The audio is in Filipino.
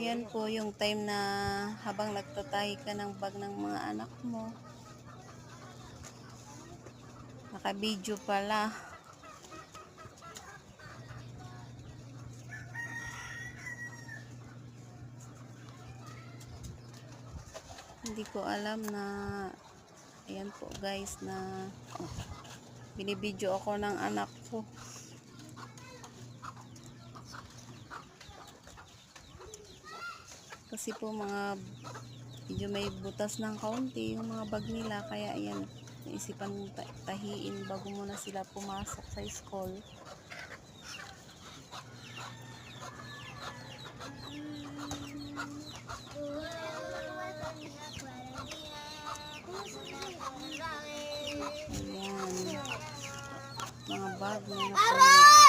Ayan po yung time na habang nagtatahi ka ng bag ng mga anak mo. Naka-video pala. Hindi ko alam na ayan po guys na binibidyo ako ng anak ko. Kasi po medyo may butas ng kaunti yung mga bag nila, kaya ayan, naisipan mong tahiin bago muna sila pumasok sa school. Ayan, mga bag na